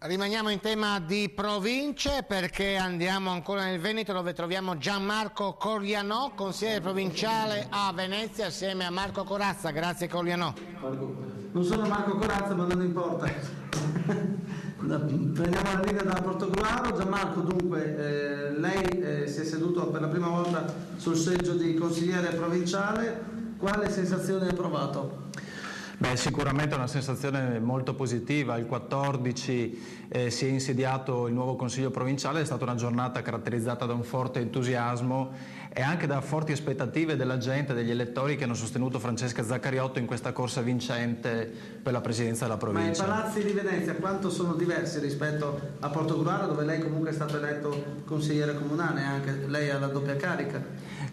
Rimaniamo in tema di province perché andiamo ancora nel Veneto, dove troviamo Gianmarco Corianò, consigliere provinciale a Venezia, assieme a Marco Corazza. Grazie Corianò. Non sono Marco Corazza, ma non importa. Prendiamo la linea da Portogruaro. Gianmarco, dunque, lei si è seduto per la prima volta sul seggio di consigliere provinciale. Quale sensazione ha provato? Beh, sicuramente è una sensazione molto positiva. Il 14 si è insediato il nuovo Consiglio provinciale, è stata una giornata caratterizzata da un forte entusiasmo e anche da forti aspettative della gente, degli elettori che hanno sostenuto Francesca Zaccariotto in questa corsa vincente per la presidenza della provincia. Ma i palazzi di Venezia quanto sono diversi rispetto a Portogruaro, dove lei comunque è stato eletto consigliere comunale, anche lei ha la doppia carica?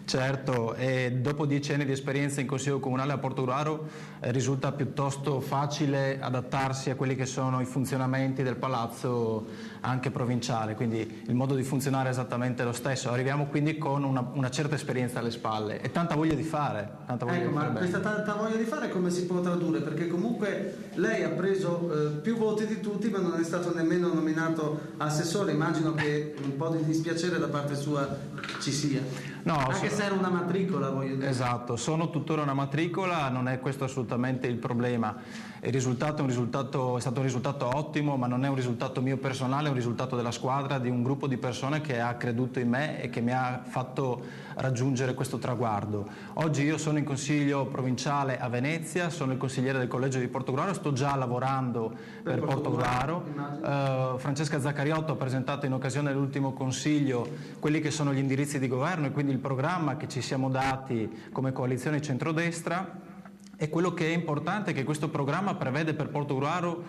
Certo, e dopo 10 anni di esperienza in Consiglio Comunale a Portogruaro risulta piuttosto facile adattarsi a quelli che sono i funzionamenti del palazzo anche provinciale, quindi il modo di funzionare è esattamente lo stesso. Arriviamo quindi con una certa esperienza alle spalle e tanta voglia di fare. Ma questa tanta voglia di fare come si può tradurre? Perché comunque lei ha preso più voti di tutti, ma non è stato nemmeno nominato assessore. Immagino che un po' di dispiacere da parte sua ci sia. No, anche se era una matricola, voglio dire. Esatto, sono tuttora una matricola, non è questo assolutamente il problema. Il risultato è stato un risultato ottimo, ma non è un risultato mio personale, è un risultato della squadra, di un gruppo di persone che ha creduto in me e che mi ha fatto raggiungere questo traguardo. Oggi io sono in Consiglio provinciale a Venezia, sono il consigliere del Collegio di Portogruaro, sto già lavorando per Portogruaro. Francesca Zaccariotto ha presentato in occasione dell'ultimo Consiglio quelli che sono gli indirizzi di governo e quindi il programma che ci siamo dati come coalizione centrodestra. E quello che è importante è che questo programma prevede per Portogruaro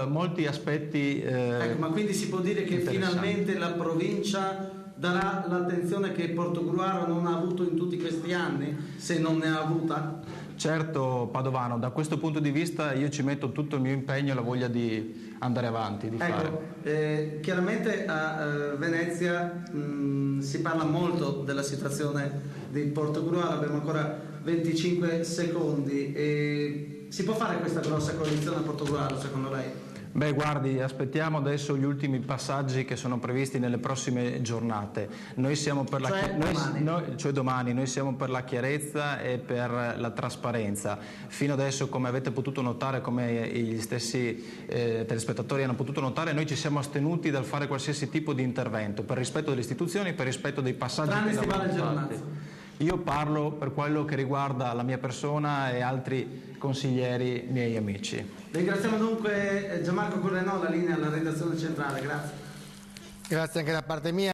molti aspetti ecco, ma quindi si può dire che finalmente la provincia darà l'attenzione che Portogruaro non ha avuto in tutti questi anni, se non ne ha avuta? Certo Padovano, da questo punto di vista io ci metto tutto il mio impegno e la voglia di andare avanti, di fare. Chiaramente a Venezia si parla molto della situazione di Portogruaro, abbiamo ancora 25 secondi. Si può fare questa grossa coalizione a Portogruaro secondo lei? Beh, guardi, aspettiamo adesso gli ultimi passaggi che sono previsti nelle prossime giornate. Noi siamo per domani, noi siamo per la chiarezza e per la trasparenza. Fino adesso, come avete potuto notare, come gli stessi telespettatori hanno potuto notare, noi ci siamo astenuti dal fare qualsiasi tipo di intervento, per rispetto delle istituzioni, per rispetto dei passaggi che abbiamo fatti. Io parlo per quello che riguarda la mia persona e altri consiglieri miei amici. Ringraziamo dunque Gianmarco Corianò, la linea alla redazione centrale, grazie. Grazie anche da parte mia.